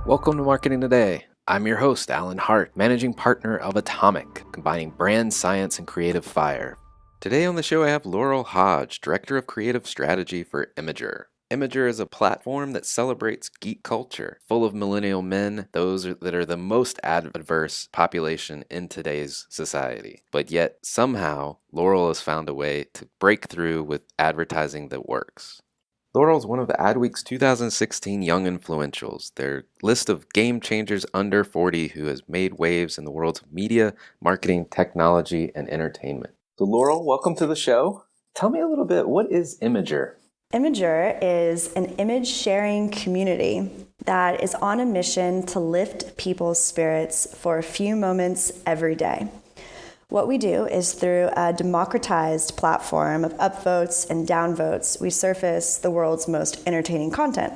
Welcome to Marketing Today. I'm your host, Alan Hart, managing partner of Atomic, combining brand science and creative fire. Today on the show, I have Laurel Hodge, Director of Creative Strategy for Imgur. Imgur is a platform that celebrates geek culture, full of millennial men, those that are the most adverse population in today's society. But yet, somehow, Laurel has found a way to break through with advertising that works. Laurel is one of Adweek's 2016 Young Influentials, their list of game changers under 40 who has made waves in the worlds of media, marketing, technology, and entertainment. So Laurel, welcome to the show. Tell me a little bit, what is Imgur? Imgur is an image sharing community that is on a mission to lift people's spirits for a few moments every day. What we do is through a democratized platform of upvotes and downvotes, we surface the world's most entertaining content.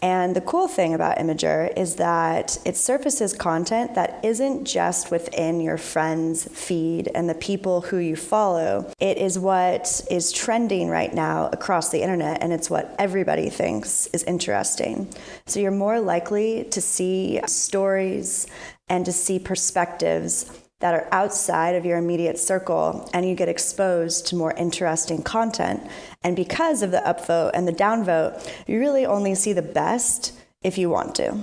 And the cool thing about Imgur is that it surfaces content that isn't just within your friends' feed and the people who you follow. It is what is trending right now across the internet, and it's what everybody thinks is interesting. So you're more likely to see stories and to see perspectives that are outside of your immediate circle, and you get exposed to more interesting content. And because of the upvote and the downvote, you really only see the best if you want to.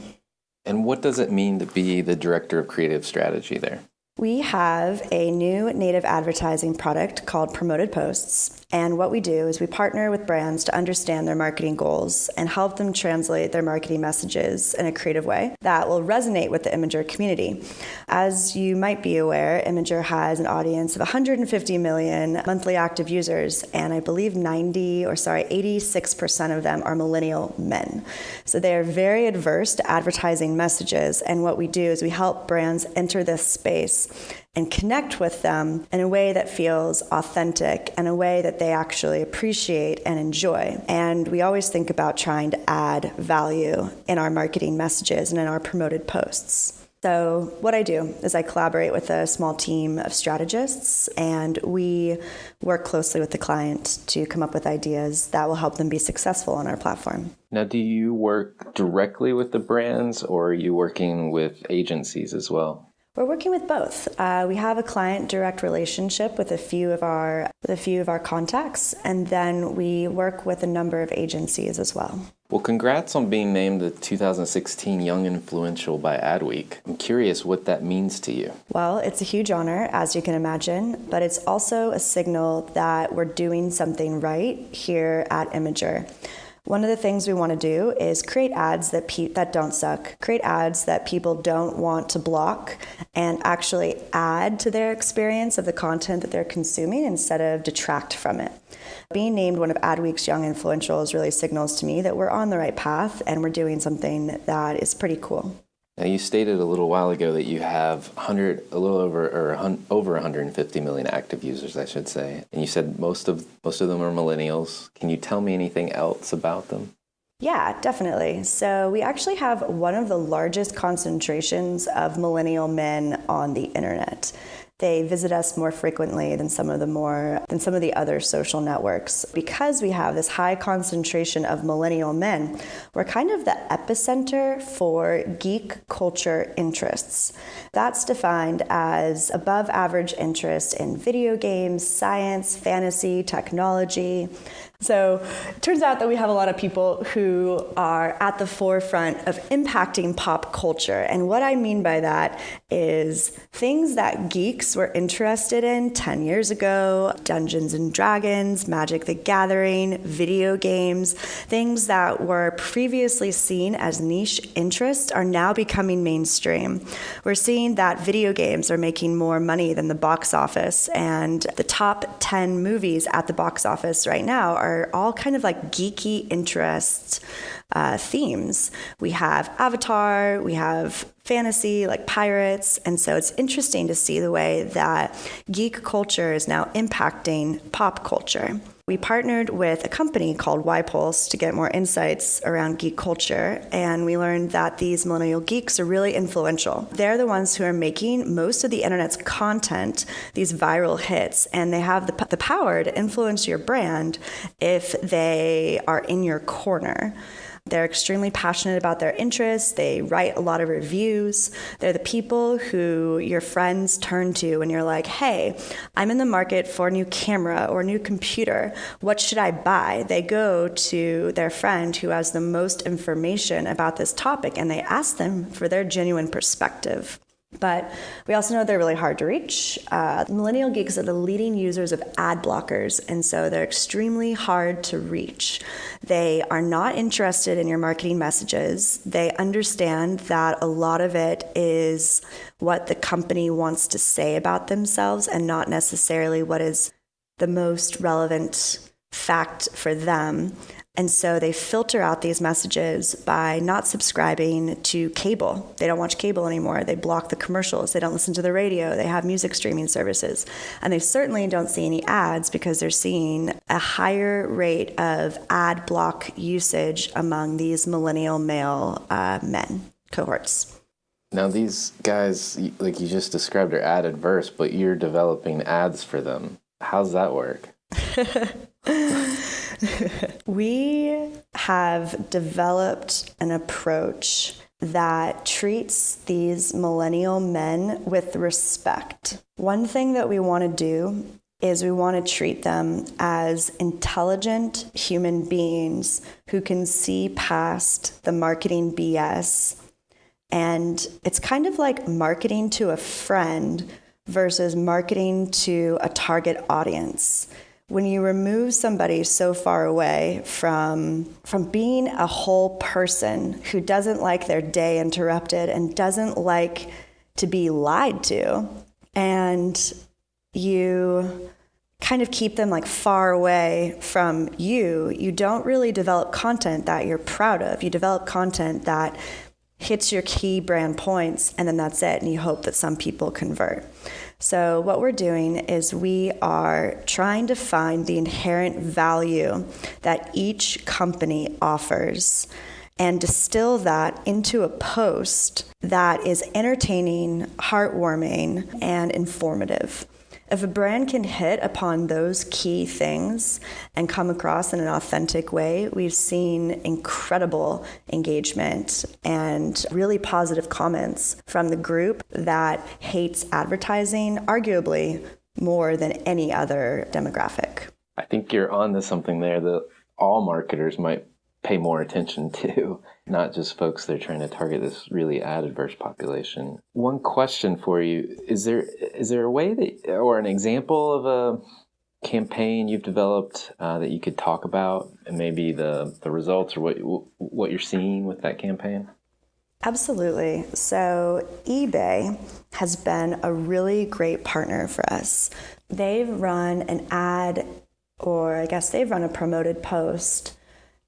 And what does it mean to be the Director of Creative Strategy there? We have a new native advertising product called Promoted Posts. And what we do is we partner with brands to understand their marketing goals and help them translate their marketing messages in a creative way that will resonate with the Imgur community. As you might be aware, Imgur has an audience of 150 million monthly active users, and I believe 86% of them are millennial men. So they are very adverse to advertising messages, and what we do is we help brands enter this space and connect with them in a way that feels authentic and a way that they actually appreciate and enjoy. And we always think about trying to add value in our marketing messages and in our promoted posts. So what I do is I collaborate with a small team of strategists, and we work closely with the client to come up with ideas that will help them be successful on our platform. Now, do you work directly with the brands, or are you working with agencies as well? We're working with both. We have a client direct relationship with a few of our contacts, and then we work with a number of agencies as well. Well, congrats on being named the 2016 Young Influential by Adweek. I'm curious what that means to you. Well, it's a huge honor, as you can imagine, but it's also a signal that we're doing something right here at Imgur. One of the things we want to do is create ads that don't suck, create ads that people don't want to block, and actually add to their experience of the content that they're consuming instead of detract from it. Being named one of Adweek's Young Influentials really signals to me that we're on the right path and we're doing something that is pretty cool. Now, you stated a little while ago that you have over 150 million active users, I should say. And you said most of them are millennials. Can you tell me anything else about them? Yeah, definitely. So we actually have one of the largest concentrations of millennial men on the internet. They visit us more frequently than some of the other social networks. Because we have this high concentration of millennial men, we're kind of the epicenter for geek culture interests. That's defined as above average interest in video games, science, fantasy, technology. So it turns out that we have a lot of people who are at the forefront of impacting pop culture. And what I mean by that is things that geeks were interested in 10 years ago, Dungeons and Dragons, Magic the Gathering, video games, things that were previously seen as niche interests are now becoming mainstream. We're seeing that video games are making more money than the box office, and the top 10 movies at the box office right now are all kind of like geeky interests themes. We have Avatar, we have fantasy like pirates, and so it's interesting to see the way that geek culture is now impacting pop culture. We partnered with a company called YPulse to get more insights around geek culture, and we learned that these millennial geeks are really influential. They're the ones who are making most of the internet's content, these viral hits, and they have the power to influence your brand if they are in your corner. They're extremely passionate about their interests. They write a lot of reviews. They're the people who your friends turn to when you're like, hey, I'm in the market for a new camera or a new computer. What should I buy? They go to their friend who has the most information about this topic and they ask them for their genuine perspective. But we also know they're really hard to reach. Millennial geeks are the leading users of ad blockers, and so they're extremely hard to reach. They are not interested in your marketing messages. They understand that a lot of it is what the company wants to say about themselves and not necessarily what is the most relevant fact for them. And so they filter out these messages by not subscribing to cable. They don't watch cable anymore. They block the commercials. They don't listen to the radio. They have music streaming services. And they certainly don't see any ads because they're seeing a higher rate of ad block usage among these millennial male men cohorts. Now these guys, like you just described, are ad adverse, but you're developing ads for them. How's that work? We have developed an approach that treats these millennial men with respect. One thing that we want to do is we want to treat them as intelligent human beings who can see past the marketing BS. And it's kind of like marketing to a friend versus marketing to a target audience. When you remove somebody so far away from being a whole person who doesn't like their day interrupted and doesn't like to be lied to, and you kind of keep them like far away from you, you don't really develop content that you're proud of. You develop content that hits your key brand points, and then that's it, and you hope that some people convert. So what we're doing is we are trying to find the inherent value that each company offers and distill that into a post that is entertaining, heartwarming, and informative. If a brand can hit upon those key things and come across in an authentic way, we've seen incredible engagement and really positive comments from the group that hates advertising, arguably more than any other demographic. I think you're on to something there that all marketers might pay more attention to, not just folks that are trying to target this really ad-adverse population. One question for you, is there a way that, or an example of a campaign you've developed that you could talk about, and maybe the results or what you're seeing with that campaign? Absolutely. So eBay has been a really great partner for us. They've run an ad, or I guess they've run a promoted post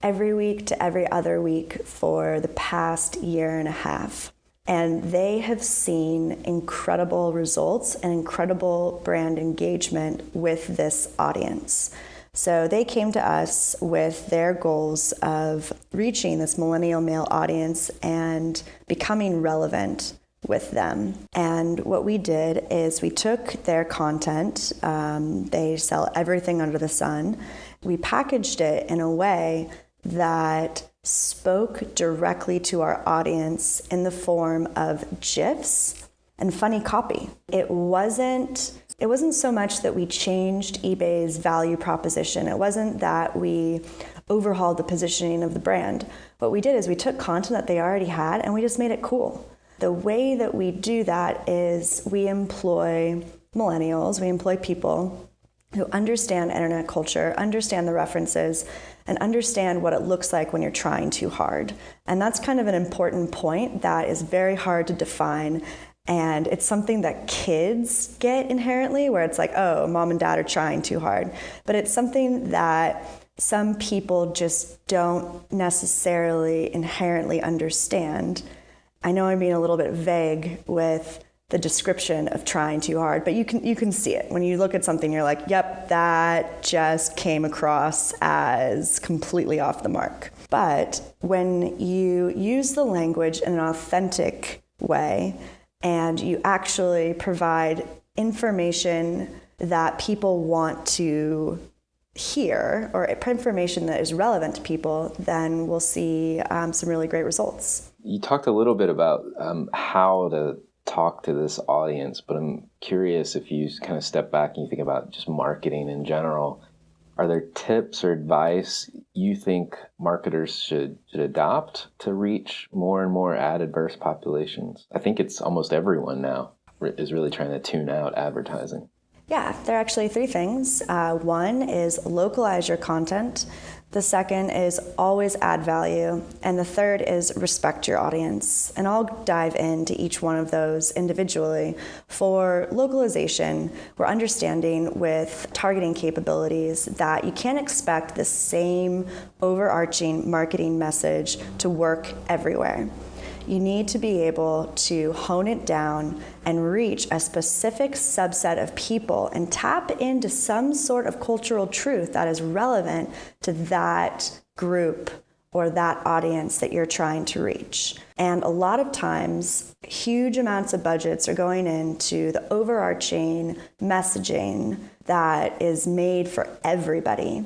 every week to every other week for the past year and a half. And they have seen incredible results and incredible brand engagement with this audience. So they came to us with their goals of reaching this millennial male audience and becoming relevant with them. And what we did is we took their content, they sell everything under the sun, we packaged it in a way that spoke directly to our audience in the form of GIFs and funny copy. It wasn't so much that we changed eBay's value proposition. It wasn't that we overhauled the positioning of the brand. What we did is we took content that they already had and we just made it cool. The way that we do that is we employ millennials, we employ people who understand internet culture, understand the references, and understand what it looks like when you're trying too hard. And that's kind of an important point that is very hard to define. And it's something that kids get inherently, where it's like, oh, mom and dad are trying too hard. But it's something that some people just don't necessarily inherently understand. I know I'm being a little bit vague with the description of trying too hard, but you can see it. When you look at something, you're like, yep, that just came across as completely off the mark. But when you use the language in an authentic way and you actually provide information that people want to hear or information that is relevant to people, then we'll see some really great results. You talked a little bit about how to talk to this audience, but I'm curious if you kind of step back and you think about just marketing in general. Are there tips or advice you think marketers should adopt to reach more and more ad-adverse populations? I think it's almost everyone now is really trying to tune out advertising. Yeah, there are actually three things. One is localize your content. The second is always add value. And the third is respect your audience. And I'll dive into each one of those individually. For localization, we're understanding with targeting capabilities that you can't expect the same overarching marketing message to work everywhere. You need to be able to hone it down and reach a specific subset of people and tap into some sort of cultural truth that is relevant to that group or that audience that you're trying to reach. And a lot of times, huge amounts of budgets are going into the overarching messaging that is made for everybody.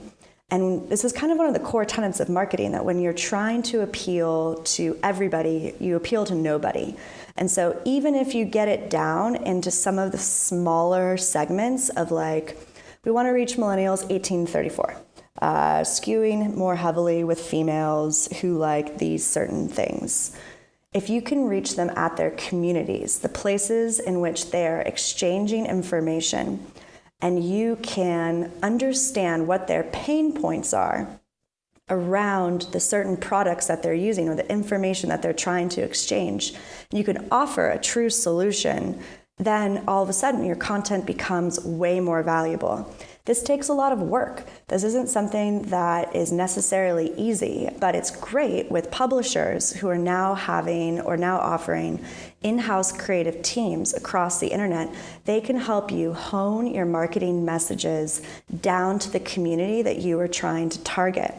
And this is kind of one of the core tenets of marketing, that when you're trying to appeal to everybody, you appeal to nobody. And so even if you get it down into some of the smaller segments of like, we want to reach millennials 18 to 34, skewing more heavily with females who like these certain things. If you can reach them at their communities, the places in which they're exchanging information, and you can understand what their pain points are around the certain products that they're using or the information that they're trying to exchange, and you can offer a true solution, then all of a sudden your content becomes way more valuable. This takes a lot of work. This isn't something that is necessarily easy, but it's great with publishers who are now having or now offering in-house creative teams across the internet. They can help you hone your marketing messages down to the community that you are trying to target.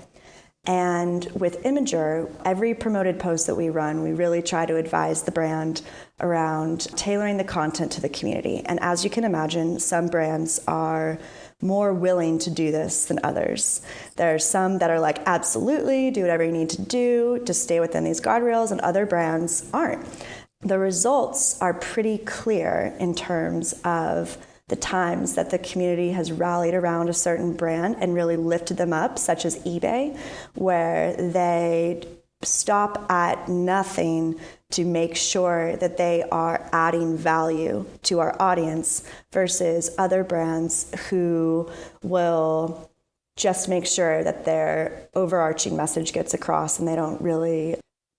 And with Imgur, every promoted post that we run, we really try to advise the brand around tailoring the content to the community. And as you can imagine, some brands are more willing to do this than others. There are some that are like, absolutely, do whatever you need to do, just stay within these guardrails, and other brands aren't. The results are pretty clear in terms of the times that the community has rallied around a certain brand and really lifted them up, such as eBay, where they stop at nothing to make sure that they are adding value to our audience, versus other brands who will just make sure that their overarching message gets across and they don't really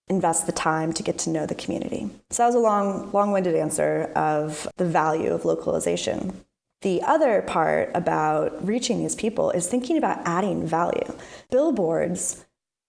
invest the time to get to know the community. So that was a long-winded answer of the value of localization. The other part about reaching these people is thinking about adding value. Billboards,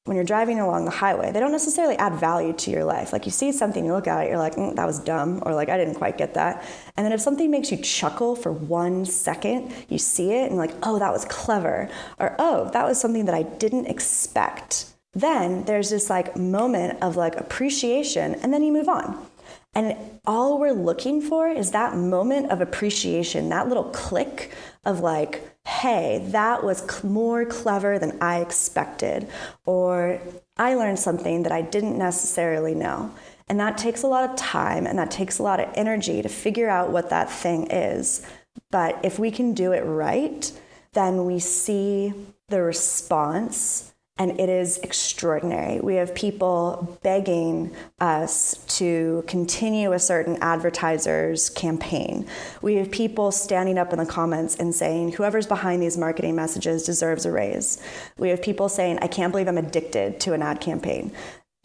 when you're driving along the highway, they don't necessarily add value to your life. Like, you see something, you look at it, you're like, that was dumb, or like, I didn't quite get that. And then if something makes you chuckle for 1 second, you see it and like, oh, that was clever, or oh, that was something that I didn't expect. Then there's this like moment of like appreciation, and then you move on. And all we're looking for is that moment of appreciation, that little click of like, hey, that was more clever than I expected, or I learned something that I didn't necessarily know. And that takes a lot of time, and that takes a lot of energy to figure out what that thing is. But if we can do it right, then we see the response, and it is extraordinary. We have people begging us to continue a certain advertiser's campaign. We have people standing up in the comments and saying, whoever's behind these marketing messages deserves a raise. We have people saying, I can't believe I'm addicted to an ad campaign.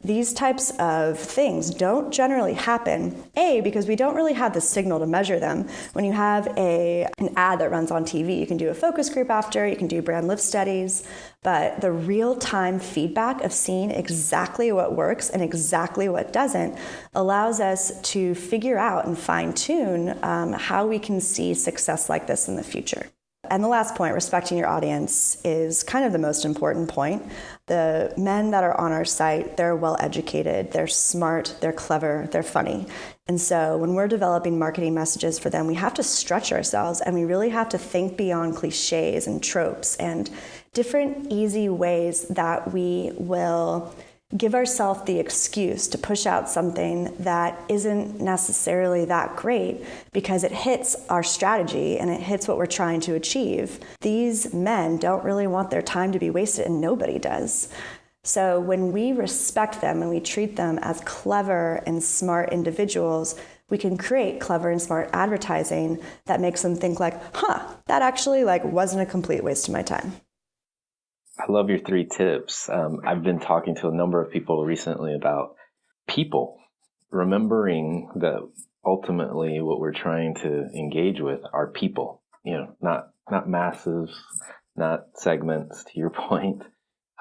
These types of things don't generally happen, A, because we don't really have the signal to measure them. When you have an ad that runs on TV, you can do a focus group after, you can do brand lift studies, but the real-time feedback of seeing exactly what works and exactly what doesn't allows us to figure out and fine-tune how we can see success like this in the future. And the last point, respecting your audience, is kind of the most important point. The men that are on our site, they're well educated, they're smart, they're clever, they're funny. And so when we're developing marketing messages for them, we have to stretch ourselves and we really have to think beyond cliches and tropes and different easy ways that we will give ourselves the excuse to push out something that isn't necessarily that great because it hits our strategy and it hits what we're trying to achieve. These men don't really want their time to be wasted, and nobody does. So when we respect them and we treat them as clever and smart individuals, we can create clever and smart advertising that makes them think like, that actually wasn't a complete waste of my time. I love your 3 tips. I've been talking to a number of people recently about people, remembering that ultimately what we're trying to engage with are people, not masses, not segments, to your point.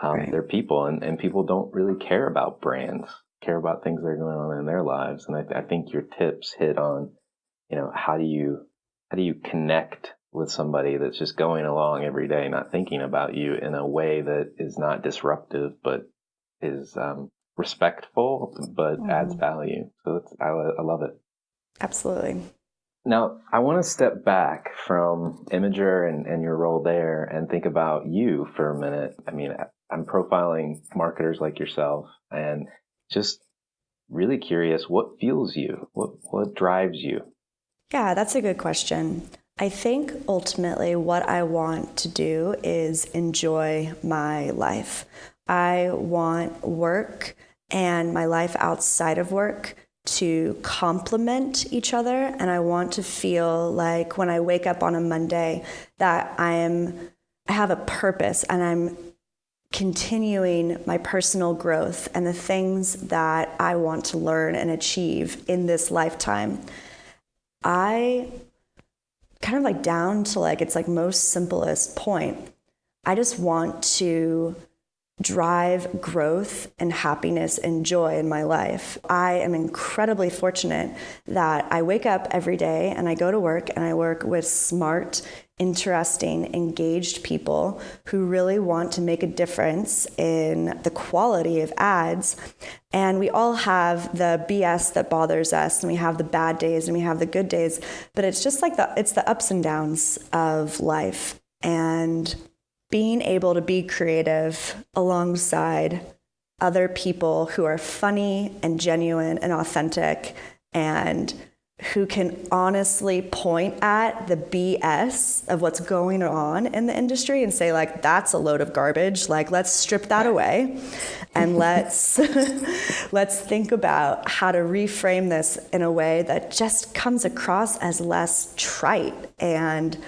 Right. They're people, and people don't really care about brands, care about things that are going on in their lives. And I think your tips hit on, how do you connect with somebody that's just going along every day, not thinking about you in a way that is not disruptive, but is respectful, but adds value. So I love it. Absolutely. Now, I want to step back from Imgur and your role there and think about you for a minute. I mean, I'm profiling marketers like yourself and just really curious, what fuels you? What drives you? Yeah, that's a good question. I think ultimately what I want to do is enjoy my life. I want work and my life outside of work to complement each other, and I want to feel like when I wake up on a Monday that I have a purpose and I'm continuing my personal growth and the things that I want to learn and achieve in this lifetime. I kind of down to it's most simplest point. I just want to drive growth and happiness and joy in my life. I am incredibly fortunate that I wake up every day and I go to work and I work with smart, interesting, engaged people who really want to make a difference in the quality of ads. And we all have the BS that bothers us, and we have the bad days and we have the good days, but it's just it's the ups and downs of life. And being able to be creative alongside other people who are funny and genuine and authentic and who can honestly point at the BS of what's going on in the industry and say that's a load of garbage. Let's strip that away and let's think about how to reframe this in a way that just comes across as less trite. And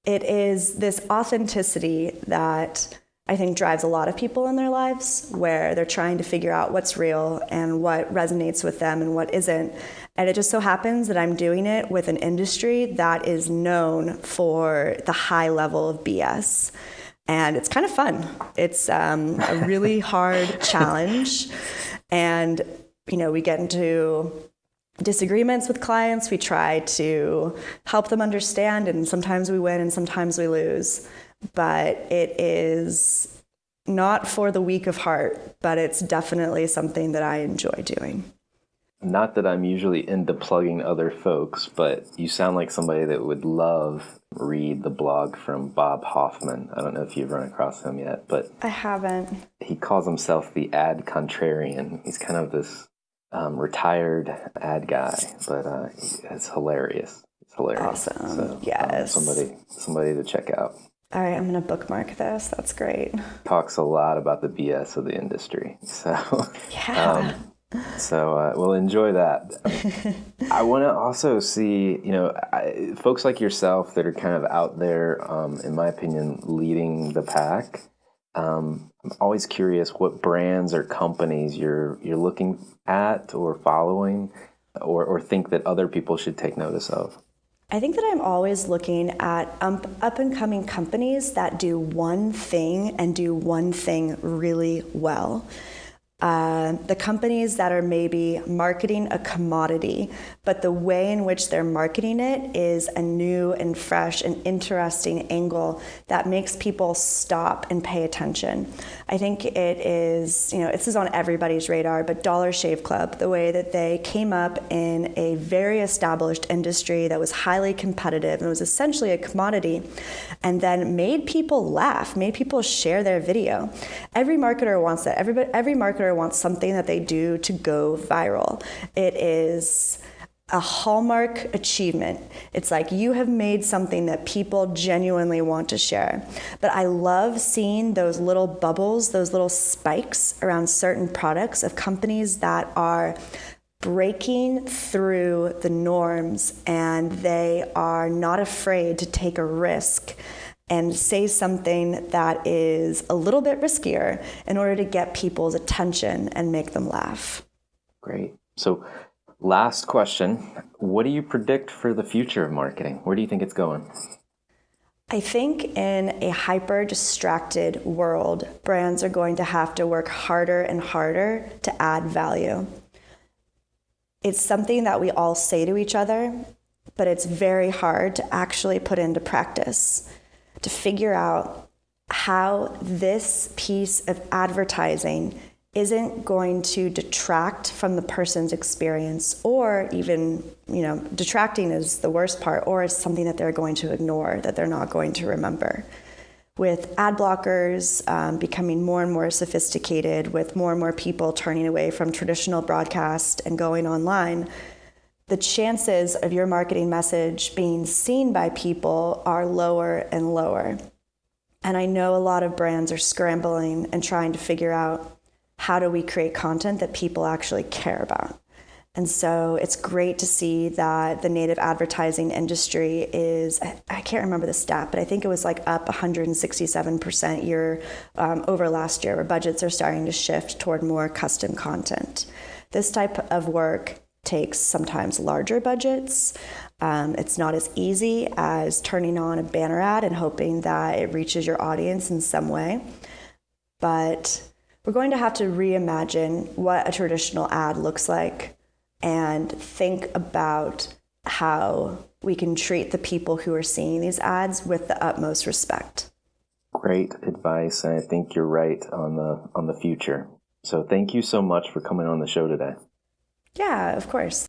it is this authenticity that I think drives a lot of people in their lives, where they're trying to figure out what's real and what resonates with them and what isn't. And it just so happens that I'm doing it with an industry that is known for the high level of BS. And it's kind of fun. It's a really hard challenge. And, we get into disagreements with clients. We try to help them understand, and sometimes we win and sometimes we lose. But it is not for the weak of heart, but it's definitely something that I enjoy doing. Not that I'm usually into plugging other folks, but you sound like somebody that would read the blog from Bob Hoffman. I don't know if you've run across him yet, but I haven't. He calls himself the ad contrarian. He's kind of this retired ad guy, but it's hilarious. It's hilarious. Awesome. So, yes. Somebody to check out. All right, I'm going to bookmark this. That's great. Talks a lot about the BS of the industry. So, yeah. We'll enjoy that. I want to also see, folks like yourself that are kind of out there, in my opinion, leading the pack. I'm always curious what brands or companies you're looking at or following, or think that other people should take notice of. I think that I'm always looking at up-and-coming companies that do one thing and do one thing really well. The companies that are maybe marketing a commodity, but the way in which they're marketing it is a new and fresh and interesting angle that makes people stop and pay attention. I think it is, this is on everybody's radar, but Dollar Shave Club, the way that they came up in a very established industry that was highly competitive and was essentially a commodity, and then made people laugh, made people share their video. Every marketer wants that. Every marketer wants something that they do to go viral. It is a hallmark achievement. It's like you have made something that people genuinely want to share. But I love seeing those little bubbles, those little spikes around certain products of companies that are breaking through the norms, and they are not afraid to take a risk and say something that is a little bit riskier in order to get people's attention and make them laugh. Great. So last question, what do you predict for the future of marketing? Where do you think it's going? I think in a hyper-distracted world, brands are going to have to work harder and harder to add value. It's something that we all say to each other, but it's very hard to actually put into practice, to figure out how this piece of advertising isn't going to detract from the person's experience, or even, detracting is the worst part, or it's something that they're going to ignore, that they're not going to remember. With ad blockers becoming more and more sophisticated, with more and more people turning away from traditional broadcast and going online, the chances of your marketing message being seen by people are lower and lower. And I know a lot of brands are scrambling and trying to figure out, how do we create content that people actually care about? And so it's great to see that the native advertising industry is, I can't remember the stat, but I think it was like up 167% year over last year, where budgets are starting to shift toward more custom content. This type of work takes sometimes larger budgets. It's not as easy as turning on a banner ad and hoping that it reaches your audience in some way. But we're going to have to reimagine what a traditional ad looks like and think about how we can treat the people who are seeing these ads with the utmost respect. Great advice, and I think you're right on the future. So thank you so much for coming on the show today. Yeah, of course.